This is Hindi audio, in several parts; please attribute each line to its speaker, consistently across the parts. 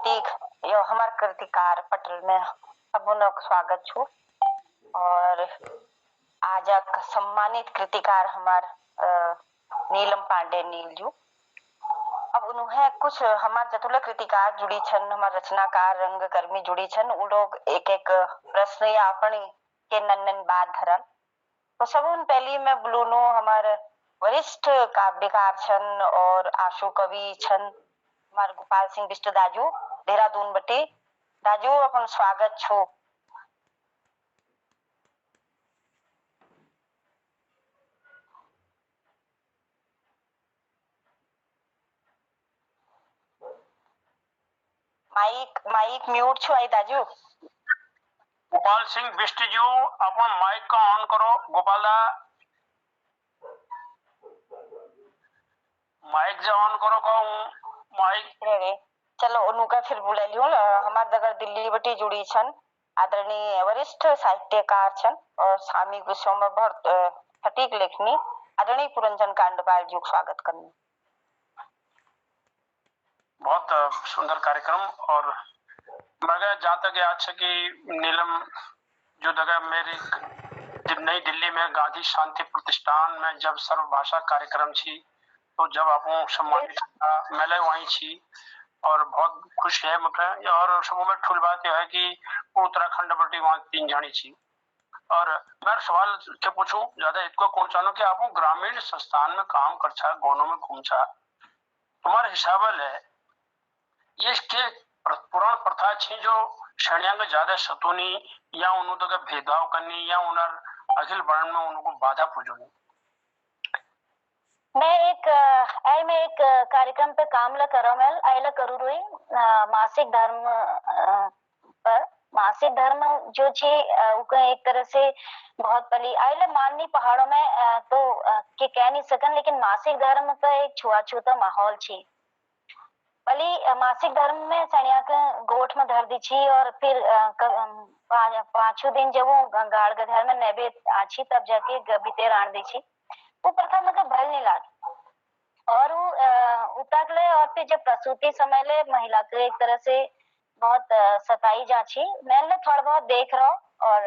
Speaker 1: प्रतीक यो हमार कृतिकार पटल में सबनो स्वागत छु। और आज का सम्मानित कृतिकार हमार नीलम पांडे नीलजू। अब उन्हें कुछ हमार जतुल कृतिकार जुड़ी छन, हमार रचनाकार रंगकर्मी जुड़ी छन, उ लोग एक एक प्रश्न या अपनी के नन्नन बात धरन। तो सबून पहली मैं बुलूनो हमार वरिष्ठ काव्यकार छन और आशु कवि छन हमार गोपाल सिंह बिष्ट दाजू देहरादून बटे। दाजू अपन स्वागत छो। माइक माइक म्यूट छो आई दाजू।
Speaker 2: गोपाल सिंह बिष्ट जी अपन माइक का ऑन करो। गोपाल दा माइक जो ऑन करो को माइक
Speaker 1: रे चलो उनका फिर बुला लियो। हमार दगर दिल्ली बटी जुड़ी छन आदरणीय वरिष्ठ साहित्यकार छन और सामयिक विषयों में बहुत सटीक लेखनी आदरणीय पुरंजन कांडपाल जी स्वागत करनी।
Speaker 2: बहुत सुंदर कार्यक्रम। और मगर जहाँ तक याद है कि नीलम जो जगह मेरी नई दिल्ली में गांधी शांति प्रतिष्ठान में जब सर्वभाषा कार्यक्रम थी तो जब आप सम्मानित मैं वहीं थी और बहुत खुश है मुझे। और सब में ठुल बात यह है कि उत्तराखंड बटी वहाँ 3 जानी थी। और मैं सवाल के पूछूं ज्यादा इसको कौन चाहूँ कि आप ग्रामीण संस्थान में काम कर छा, गाँव में घूम छा, तुम्हारे हिसाब है ये के पुराण प्रथा थी जो श्रेणिया में ज्यादा सतुनी या उन्होंने तो भेदभाव करनी या उन्हें अखिल वर्ण में उनको बाधा पुजनी।
Speaker 3: मैं एक कार्यक्रम पे काम ला करो मैं आइला करू रोई मासिक धर्म पर मासिक धर्म जो छे उका एक तरह से बहुत पली आइला माननी पहाड़ों में तो के कह नहीं सकन, लेकिन मासिक धर्म तो एक छुआछूता माहौल छे। पली मासिक धर्म में सनिया के गोठ में धर दी छी और फिर पांचों दिन जब वो गाड़ गधर में नैबे आछी तब जाके बीते राण दी छी। वो प्रथा मतलब भल नहीं लाग और वो उतागले और फिर जब प्रसूति समय ले महिला को एक तरह से बहुत सताई जाची। मैंने थोड़ा बहुत देख रहा और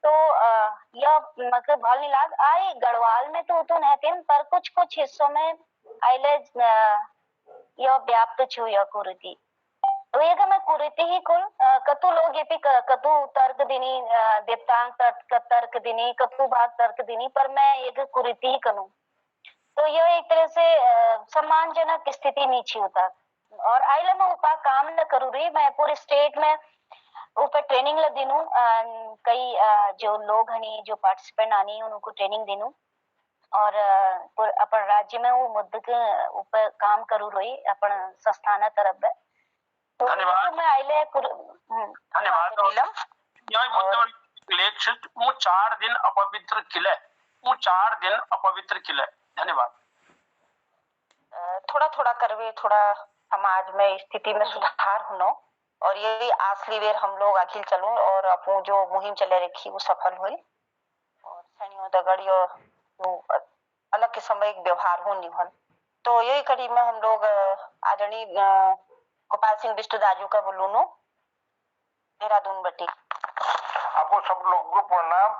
Speaker 3: तो यह मतलब भल नहीं लाग आई गढ़वाल में तो नहते पर कुछ कुछ हिस्सों में आइले यह व्याप्त छू यह कुरीति। तो ये मैं कुरीति ही कुल कतु लोग ये भी कतु तर्क दिनी देवतांग तर्क दिनी कतु भाग तर्क दिनी पर मैं एक कुरीति ही करूं। तो यह एक तरह से सम्मानजनक स्थिति नीचे होता और आइला मैं उपा काम न करूँ रही। मैं पूरे स्टेट में ऊपर ट्रेनिंग ल दिनू कई जो लोग हनी जो पार्टिसिपेंट आनी उनको ट्रेनिंग दिनू और अपन राज्य में वो मुद्दे के ऊपर काम करूँ रही अपन संस्थान तरफ है। तो
Speaker 2: धन्यवाद।
Speaker 3: मैं आइले
Speaker 2: धन्यवाद नीलम। यही मुद्दे लेखित वो 4 दिन अपवित्र किले वो 4 दिन अपवित्र किले। धन्यवाद।
Speaker 1: थोड़ा थोड़ा करवे थोड़ा समाज में स्थिति में सुधार होनो और ये आखिरी बेर हम लोग अखिल चलूं और अपनी जो मुहिम चले रखी वो सफल हुई और सैनियों दगड़ियों अलग किस्म एक व्यवहार हो निभन। तो यही कड़ी में हम लोग आदरणीय गोपाल सिंह बिष्ट दाजू का बोलूनो देहरादून बटी।
Speaker 4: आपको सब लोगों को प्रणाम।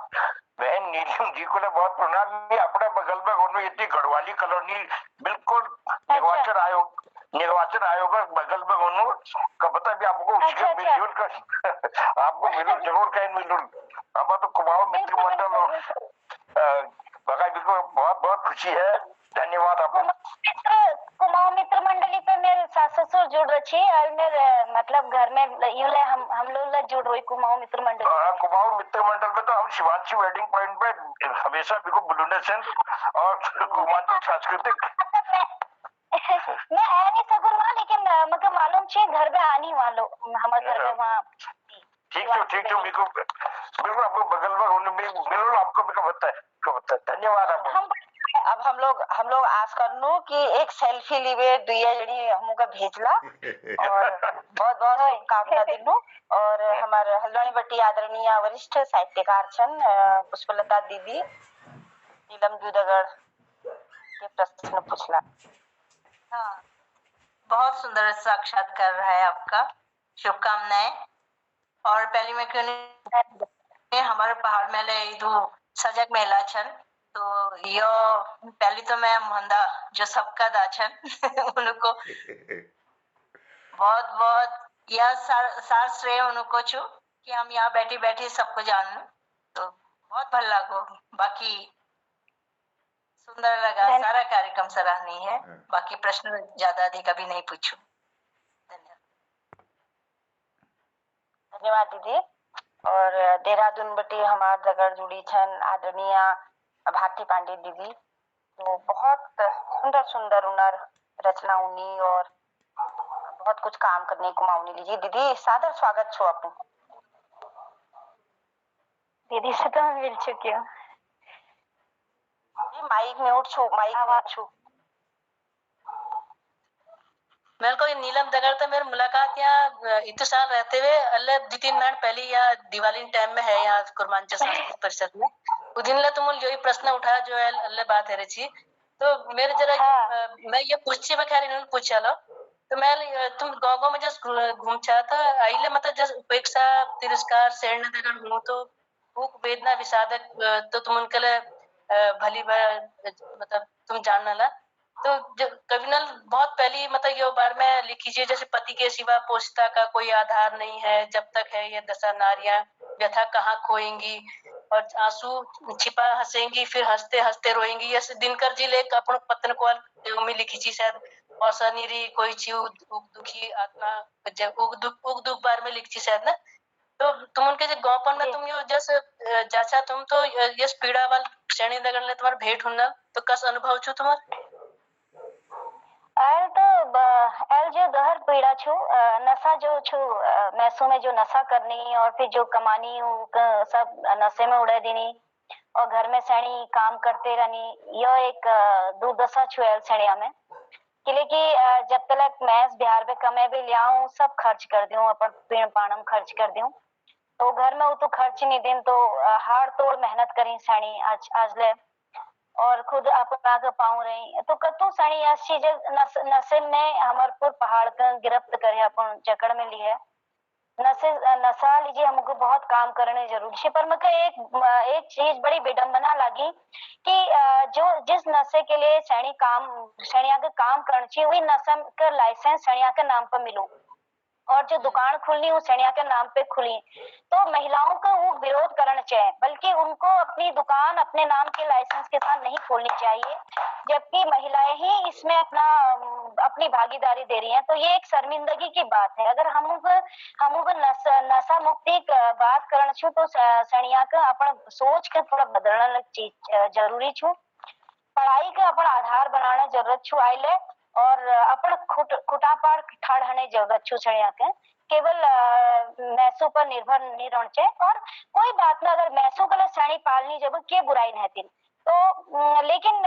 Speaker 4: बहन नीलम जी को बहुत प्रणाम। मैं अपने बगल में होनो इतनी गढ़वाली कॉलोनी बिल्कुल निर्वाचन आयोग बगल में होनो का पता भी आपको उसके मिलजुल कर आपको मिलूं जरूर कहीं मिलूं। हम तो कुमाऊं मित्र मंडल और बगा भी को बहुत बहुत खुशी है। धन्यवाद आपको।
Speaker 3: कुमाऊं मित्र मंडली पे मेरे सास ससुर जुड़ रही और मेरे मतलब घर में यूले हम लोग जुड़ रही कुमाऊं मित्र मंडल।
Speaker 4: कुमाऊं मित्र मंडल में तो हम शिवांशी वेडिंग पॉइंट पे हमेशा बिल्कुल बुलुनेशन और कुमाऊं सांस्कृतिक
Speaker 3: मैं आ नहीं सकूँ वहाँ, लेकिन मतलब मालूम चाहिए घर में आनी वालों हमारे घर में वहाँ।
Speaker 4: ठीक है बिल्कुल आपको बगल में होने में बिल्कुल आपको भी बताए धन्यवाद आपको।
Speaker 1: अब हम लोग आस करनो कि एक सेल्फी लीवे दुया जड़ी हमका भेजला और बहुत बहुत शुभकामना दिनु। और हमारे हल्द्वानी बट्टी आदरणीय वरिष्ठ साहित्यकार छन पुष्पलता दीदी नीलम दूदगढ़ के प्रश्न पूछला।
Speaker 3: हाँ
Speaker 5: बहुत सुंदर साक्षात्कार रहा है आपका, शुभकामनाएं। और पहली मैं क्यों नहीं हमारे पहाड़ में इदू सजग महिला छन, तो यो पहली तो मैं मोहंदा जो सबका दाछन उनको बहुत बहुत यह सार श्रेय उनको छु कि हम यहाँ बैठी बैठी सबको जान, तो बहुत भल लागो। बाकी सुंदर लगा, सारा कार्यक्रम सराहनीय है। बाकी प्रश्न ज्यादा अधिक अभी नहीं पूछू।
Speaker 1: धन्यवाद दीदी। और देहरादून बटे हमार जगह जुड़ी छन आदरणीय भारती पांडे दीदी, तो बहुत सुंदर सुंदर उनर रचना उनी और बहुत कुछ काम करने को माउनी लीजिए। दीदी सादर स्वागत छो आपको।
Speaker 3: दीदी से तो मैं मिल चुकी हूँ।
Speaker 1: माइक म्यूट छो, माइक म्यूट छो।
Speaker 5: मेरे को नीलम दगड़ तो मेरी मुलाकात यहाँ इतने साल रहते हुए अल्लाह 2-3 मिनट पहले यहाँ दिवाली टाइम में है यहाँ कुर्मांचल सांस्कृतिक परिषद में उदिन ला तुम जो ही प्रश्न उठा जो है अल्लाह बात है रही, तो मेरे जरा मैं ये पूछे मैं खैर इन्होंने पूछा लो, तो मैं तुम गाँव में जस्ट घूम चाहा था आइले मतलब जस्ट उपेक्षा तिरस्कार शरण दगड़ हूँ तो भूख वेदना विषादक तो तुम उनके लिए भली मतलब तुम जानना ला, तो कविनल बहुत पहली मतलब ये बार में लिखी है जैसे पति के सिवा पोषता का कोई आधार नहीं है, जब तक है ये दशा नारियां व्यथा कहाँ खोएंगी और आंसू छिपा हंसेंगी फिर हंसते हंसते रोएंगी। ऐसे दिनकर जी ले अपन पत्न को में लिखी चीज शायद और सनीरी कोई चीव दुखी आत्मा जब उग दुख बार में लिखी शायद ना, तो तुम उनके जो गौपन में तुम यो जैसे जाचा तुम तो यस पीड़ा वाल श्रेणी दगड़ ले तुम्हारा भेंट हुना तो कस अनुभव छो तुम्हारा
Speaker 3: एल तो एल जो गहर पीड़ा छु नशा जो छु मैसों में जो नशा करनी और फिर जो कमानी सब नशे में उड़ा देनी और घर में सैनी काम करते रहनी, यह एक दुर्दशा छु एल सैनिया में कि जब तक मैं बिहार में कमे भी लियाऊं सब खर्च कर दूं अपन पीण पाणम खर्च कर दूं, तो घर में वो तो खर्च नहीं दें तो हार तोड़ मेहनत करी सैनी आज ले और खुद अपना के पाऊ रही तो कतु सणी ऐसी नशे में हमारपुर पहाड़ का गिरफ्त करे अपन जकड़ में ली है नशा लीजिए हमको बहुत काम करने जरूरी है, पर मुझे एक चीज बड़ी विडंबना लगी कि जो जिस नशे के लिए सैनिया के काम करना चाहिए वही नशा का लाइसेंस सैनिया के नाम पर मिलू और जो दुकान खुलनी वो सैनिया के नाम पे खुली, तो महिलाओं का वो विरोध करना चाहिए बल्कि उनको अपनी दुकान अपने नाम के लाइसेंस के साथ नहीं खोलनी चाहिए, जबकि महिलाएं ही इसमें अपनी भागीदारी दे रही हैं। तो ये एक शर्मिंदगी की बात है। अगर हम नशा मुक्ति बात करना छू तो सैनिया का अपन सोच के थोड़ा बदलना चीज जरूरी छू, पढ़ाई का अपन आधार बनाना जरूरत छू आइले और अपन खुटा पार ठाड़ हने जरूरत छू सैनिया के केवल मैसों पर निर्भर नहीं रहना चाहिए। और कोई बात ना अगर मैसों के लिए सैनी पालनी जब के बुराई नहीं थी तो लेकिन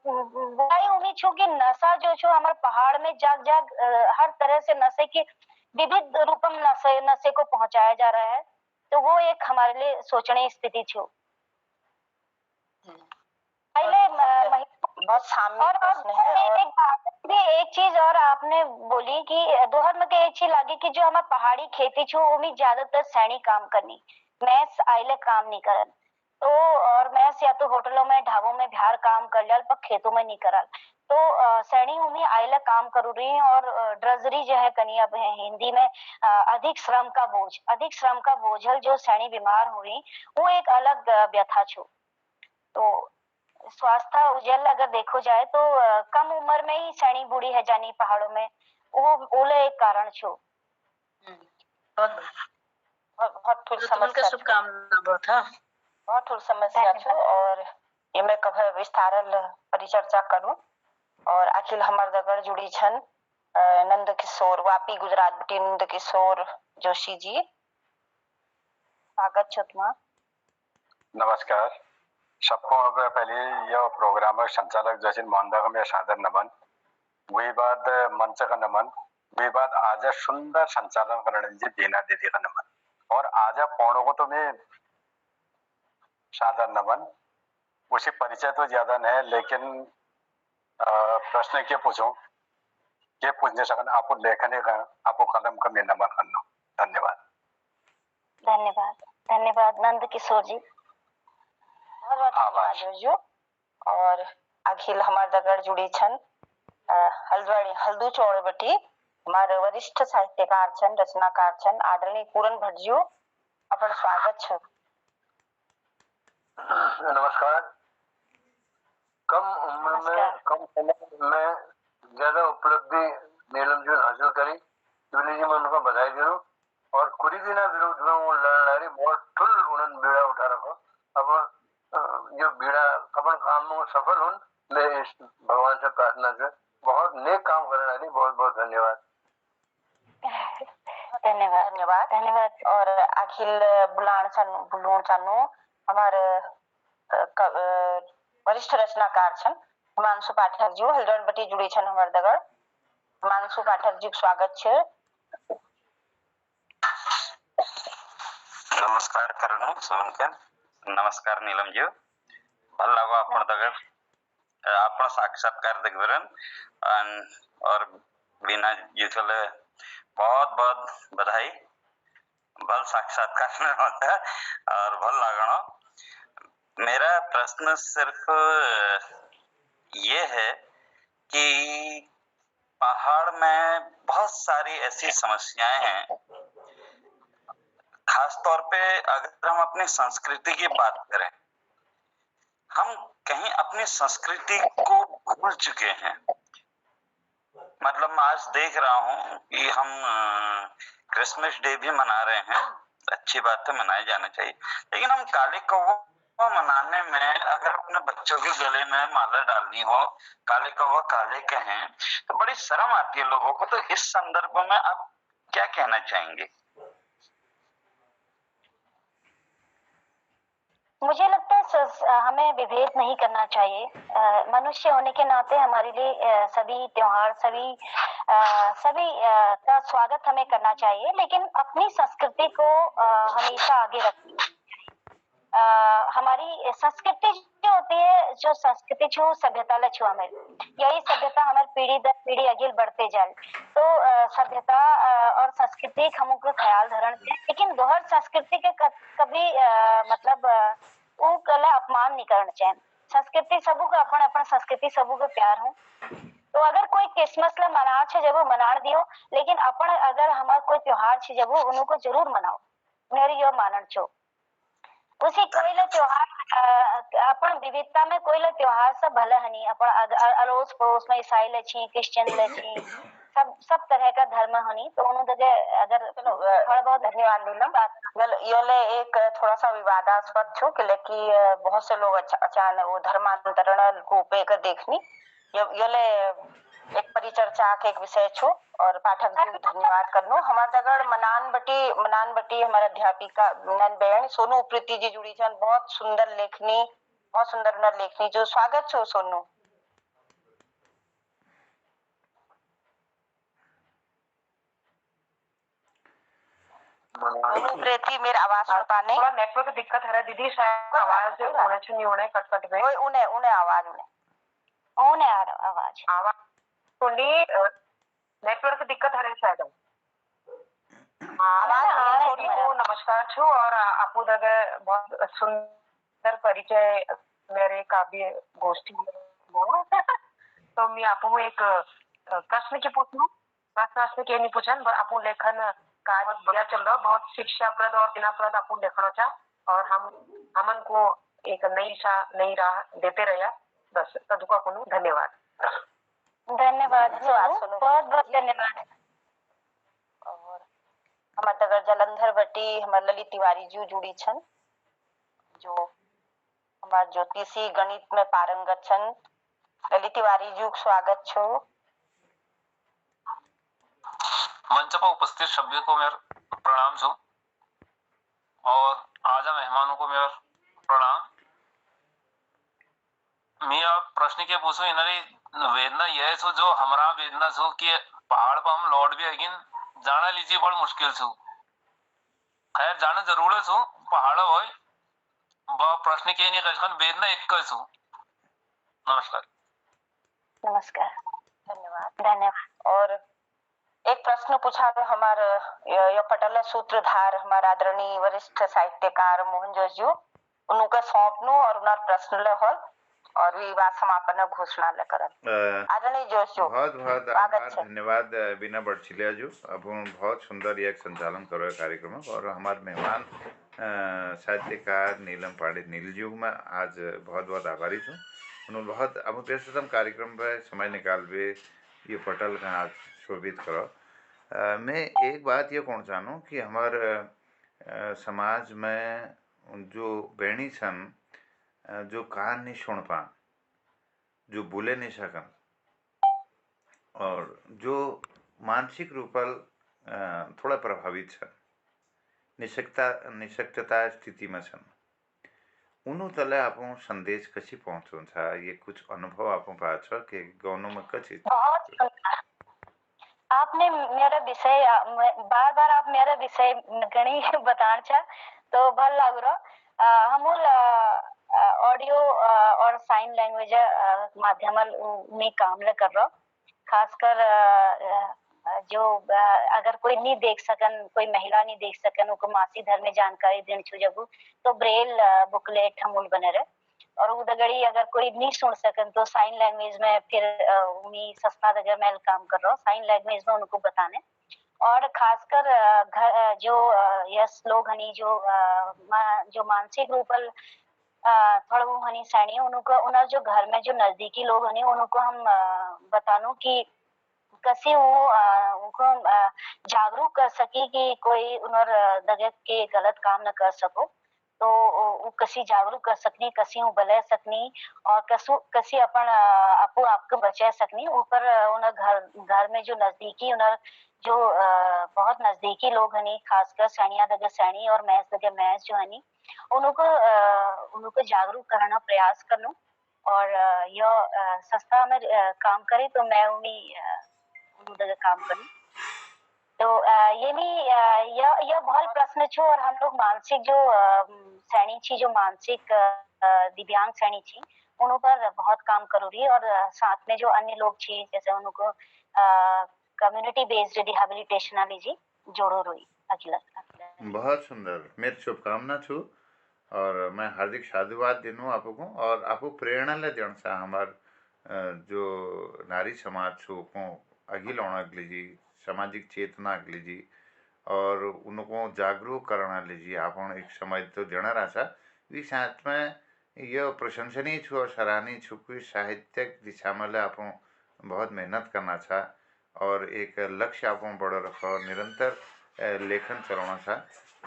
Speaker 3: बुराई उम्मीद छू कि नशा जो छो हमारे पहाड़ में जाग जाग हर तरह से नशे की विविध रूपम नशे को पहुंचाया जा रहा है, तो वो एक हमारे लिए सोचने स्थिति छू।
Speaker 1: बहुत सामने प्रश्न है। और
Speaker 3: एक चीज और आपने बोली कि दोहर में एक चीज लगी कि जो हमारे पहाड़ी खेती छो वो में ज्यादातर सैनी काम करनी मैस आइले काम नहीं करन, तो और मैस या तो होटलों में ढाबों में बिहार काम कर लिया पर खेतों में नहीं करल, तो सैनी उम्मीद आइले काम करू रही और ड्रजरी जो है कनिया हिंदी में अधिक श्रम का बोझल जो सैनी बीमार हो रही वो एक अलग व्यथा छो। तो स्वास्थ्य उजल अगर देखो जाए तो कम उम्र में ही सैनी बूढ़ी है जानी पहाड़ों में वो ओले एक कारण छो।
Speaker 1: बहुत समस्या
Speaker 5: शुभकामना
Speaker 1: बहुत समस्या छो और ये मैं कभी विस्तारल परिचर्चा करूं और अखिल हमार दगड़ जुड़ी छन नंद किशोर वापी गुजरात बटी नंद किशोर जोशी जी, स्वागत छो तुम्हारा।
Speaker 6: नमस्कार सबको। पहले यह प्रोग्राम संचालक जैसे मोहनदा में सादर नमन, वही बात मंच का नमन, वही बात आज सुंदर संचालन करने जी दीना दीदी का नमन और आज पौड़ों को तो मैं सादर नमन। उसे परिचय तो ज्यादा नहीं लेकिन प्रश्न क्या पूछूं के पूछने सकन आपको लेखने का आपको कलम का मैं नमन करना। धन्यवाद।
Speaker 3: धन्यवाद धन्यवाद नंद किशोर जी।
Speaker 1: बहुत बहुत धन्यवाद जो। और अखिल हमार दगड़ जुड़ी छन हल्दू चौड़बटी हमारे वरिष्ठ साहित्यकार छन रचनाकार छन आदरणीय पूरन भट्ट जी अपन स्वागत छ।
Speaker 7: नमस्कार। कम उम्र में कम समय में ज्यादा उपलब्धि नीलम जी हासिल करी जी में उनको बधाई दूं और कुछ दिना विरोध में वो लड़ बहुत ठुल उन्होंने बीड़ा उठा रखो। अब जो बीड़ा अपन काम में सफल हूं मैं इस भगवान से प्रार्थना से बहुत नेक काम करने वाली। बहुत बहुत धन्यवाद।
Speaker 3: धन्यवाद
Speaker 1: धन्यवाद
Speaker 3: धन्यवाद।
Speaker 1: और अखिल बुलान चानो हमारे वरिष्ठ रचनाकार छन हिमांशु पाठक जी हल्दरबटी जुड़ी छन हमार दगड़। हिमांशु पाठक जी स्वागत छे।
Speaker 8: नमस्कार करणो सोनकन। नमस्कार नीलम जी भल लागो आपण दगड़ आपण साक्षात्कार देखबरन और बिना जी चले बहुत बहुत बधाई। भल साक्षात्कार में होता है और भल लागणो। मेरा प्रश्न सिर्फ ये है कि पहाड़ में बहुत सारी ऐसी समस्याएं हैं, खास तौर पे अगर हम अपनी संस्कृति की बात करें, हम कहीं अपनी संस्कृति को भूल चुके हैं। मतलब मैं आज देख रहा हूँ कि हम क्रिसमस डे भी मना रहे हैं, अच्छी बात है, मनाए जाना चाहिए, लेकिन हम काले कौवा मनाने में अगर अपने बच्चों के गले में माला डालनी हो, काले कौवा काले कहें, तो बड़ी शर्म आती है लोगों को। तो इस संदर्भ में आप क्या कहना चाहेंगे?
Speaker 3: मुझे लगता है हमें विभेद नहीं करना चाहिए। मनुष्य होने के नाते हमारे लिए सभी त्योहार सभी का स्वागत हमें करना चाहिए, लेकिन अपनी संस्कृति को हमेशा आगे रखिए। हमारी संस्कृति जो होती है, जो संस्कृति छू सभ्यता ल छू हमें, यही सभ्यता हमारे पीढ़ी दर पीढ़ी आगे बढ़ते जाए। तो सभ्यता और संस्कृति हमको ख्याल धरण है, लेकिन दोहर संस्कृति के कभी मतलब वो कला अपमान नहीं करना चाहिए। संस्कृति सबू को अपन अपन संस्कृति सबू को प्यार हो। तो अगर कोई क्रिसमस ला मना छे जब मनाड़ दियो, लेकिन अपन अगर हमार कोई त्योहार छे जब उनको जरूर मनाओ, मेरी यो मानन छो। उसी कोई ला त्योहार अपन विविधता में कोई ला त्योहार सब भला हनी अपन अड़ोस पड़ोस में ईसाई ले छी क्रिश्चियन ले छी सब तरह का धर्म हनी। तो उन्होंने अगर थोड़ा बहुत
Speaker 1: धन्यवाद नीलम। योले एक थोड़ा सा विवादास्पद छो कि बहुत से लोग अचानक वो धर्मांतरण रूप एक देखनी योले एक परिचर्चा के एक विषय छो। और पाठक जी धन्यवाद करनो। हमार दगड़ मनान बटी हमारा अध्यापिका नन बहन सोनू उप्रेती जी जुड़ी छन। बहुत सुंदर लेखनी जो स्वागत छो सोनू। प्रीति मेरी आवाज सुन पाने
Speaker 9: थोड़ा नेटवर्क दिक्कत है दीदी, शायद आवाज होने कट गई।
Speaker 1: उन्हें आवाज
Speaker 9: थोड़ी नेटवर्क दिक्कत है शायद। नमस्कार छु और आपू दगे बहुत सुंदर परिचय मेरे काव्य गोष्ठी तो मैं आपू एक प्रश्न की पूछूं। प्रश्न के नहीं पूछन आपू लेखन कार्य बहुत बढ़िया चल रहा, बहुत शिक्षाप्रद और प्रेरणाप्रद आपको देखना चाह और हमन को एक नई राह देते रहे। बस तदुका को धन्यवाद।
Speaker 3: धन्यवाद सोनू, बहुत बहुत धन्यवाद।
Speaker 1: और हमारे दगड़ जलंधर बटी हमारे ललित तिवारी जी जुड़ी छन, जो हमारे ज्योतिषी गणित में पारंगत छन। ललित तिवारी जी स्वागत छो।
Speaker 10: मंच पर उपस्थित सभी को मेरा प्रणाम छो और आजा मेहमानों को मेरा प्रणाम। मैं आप प्रश्न के पूछूं इनरी वेदना यह छो जो हमारा वेदना छो कि पहाड़ पर हम लौट भी है जाना लीजिए बड़ मुश्किल छो। खैर जाना जरूर है छो पहाड़ हो वह प्रश्न के नहीं कहन वेदना एक का छो। नमस्कार।
Speaker 3: नमस्कार। धन्यवाद।
Speaker 1: और एक प्रश्न पूछा हमार यो पटल सूत्रधार हमार आदरणीय वरिष्ठ साहित्यकार मोहन जोश जी उनका सौंपनु और उनर प्रश्न ले होल और विवाह समापन घोषणा ले करल। आदरणीय जोश जी
Speaker 11: बहुत बहुत आभार धन्यवाद बीना बड़चिलिया जी। अब बहुत सुंदर एक संचालन करो कार्यक्रम और हमारे मेहमान साहित्यकार नीलम पांडे नील जी मैं आज बहुत बहुत आभारी हूँ। उन्होंने बहुत अब व्यस्ततम कार्यक्रम पर समय निकाल के ये पटल का आज शोभित करो। मैं एक बात ये कहना चाहूँ कि हमारे समाज में जो बहनी सन जो कान नहीं सुन पा, जो बोले नहीं सकन और जो मानसिक रूप थोड़ा प्रभावित छन, निशक्तता स्थिति में छन, उन्हों तले आप संदेश कसी पहुँचो था, ये कुछ अनुभव आप पाछ के गौनों में कची।
Speaker 3: बहुत आपने मेरा विषय बार बार आप मेरा विषय गणी बताना चाह तो भल लग रहा हम ऑडियो और साइन लैंग्वेज माध्यम में काम ले कर रहा खासकर जो अगर कोई नहीं देख सकन, कोई महिला नहीं देख सकन उनको मासिक धर्म में जानकारी देने छू जब तो ब्रेल बुकलेट हम बने रहे और उदगड़ी अगर कोई नहीं सुन सकन तो साइन लैंग्वेज में फिर उन्हीं सस्ता अगर मैं काम कर रहा हूँ साइन लैंग्वेज में उनको बताने और खासकर घर जो यस लोग हनी जो मानसिक रूप थोड़ा वो हनी सैनी उनको उन्हें जो घर में जो नजदीकी लोग हनी उनको हम बतानो कि कैसे वो उनको जागरूक कर सकी कि कोई उन्हें दगे के गलत काम न कर सको तो वो कसी जागरूक कर सकनी, कसी वो बले सकनी और कसी अपन आपको बचा सकनी ऊपर उन्हें घर में जो नजदीकी उन्हें जो बहुत नजदीकी लोग हनी खासकर सैनिया दगे सैनी और मैच दगे मैच जो हनी उनको जागरूक करना प्रयास करनो और यह सस्ता में काम करे तो मैं उन्हीं काम करूं तो ये भी यह बहुत प्रश्न छो और हम लोग मानसिक जो सैनी छी जो मानसिक दिव्यांग सैनी छी उन पर बहुत काम करूरी और साथ में जो अन्य लोग छी जैसे उनको कम्युनिटी बेस्ड रिहेबिलिटेशन वाली जी जोड़ो रोई अगला
Speaker 11: बहुत सुंदर मेरी शुभकामना छू और मैं हार्दिक साधुवाद देनू आपको और आपको प्रेरणा ले देना सा हमार जो नारी समाज छू को आगे लाना लीजी सामाजिक चेतना लीजी और उनको जागरूक करना लीजिए आप एक समय तो देना रहा था इस साथ में यह प्रशंसनीय छू और सराहनीय छू कि साहित्यिक दिशा में आप बहुत मेहनत करना था और एक लक्ष्य आप बड़ा रखा और निरंतर लेखन चलाना था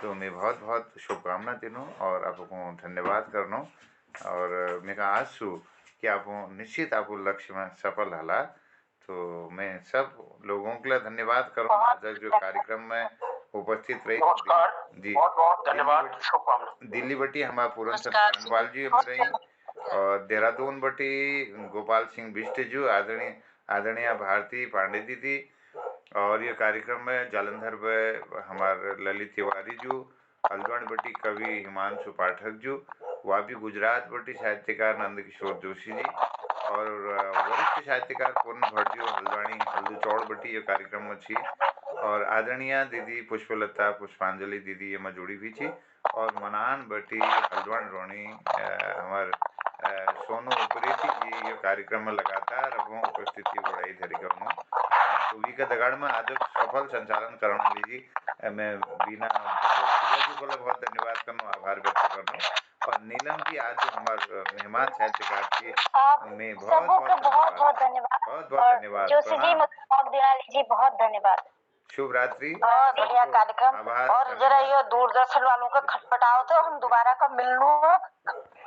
Speaker 11: तो मैं बहुत बहुत शुभकामना देनू और आपको धन्यवाद करनो और मैं आज छू कि आप निश्चित आप लक्ष्य में सफल हला तो मैं सब लोगों के लिए धन्यवाद करूँ आज जो कार्यक्रम में उपस्थित रही जी
Speaker 2: बहुत धन्यवाद शुभकामना
Speaker 11: दिल्ली बटी हमारा पूरन सतपाल जी हम रही और देहरादून बटी गोपाल सिंह बिष्ट जी आदरणीय भारती पांडे दीदी और ये कार्यक्रम में जालंधर में हमारे ललित तिवारी जी हल्द्वानी बटी कवि हिमांशु पाठक जी वापी गुजरात बटी साहित्यकार नंद किशोर जोशी जी और वरिष्ठ साहित्यकार पूर्ण भट्ट जी हल्द्वानी हल्दू चौड़ बटी ये कार्यक्रम में छी और आदरणीय दीदी पुष्पलता पुष्पांजलि दीदी ये में जुड़ी हुई थी और मनान बटी हल्द्वानी रोणी हमारे सोनू उपरेती जी ये कार्यक्रम में लगातार अब उपस्थिति बढ़ाई धरी करूँ तो वी का दगाड़ में आज सफल संचालन करना लीजिए मैं बीना जी बोला बहुत धन्यवाद करना आभार व्यक्त करना और नीलम जी आज हमारे मेहमान साहित्यकार थी मैं बहुत धन्यवाद
Speaker 3: जोशी जी लीजिए बहुत धन्यवाद
Speaker 11: शुभ रात्रि
Speaker 1: बढ़िया कार्यक्रम और जरा ये दूरदर्शन वालों का खटपटाओ तो हम दोबारा का मिलूँ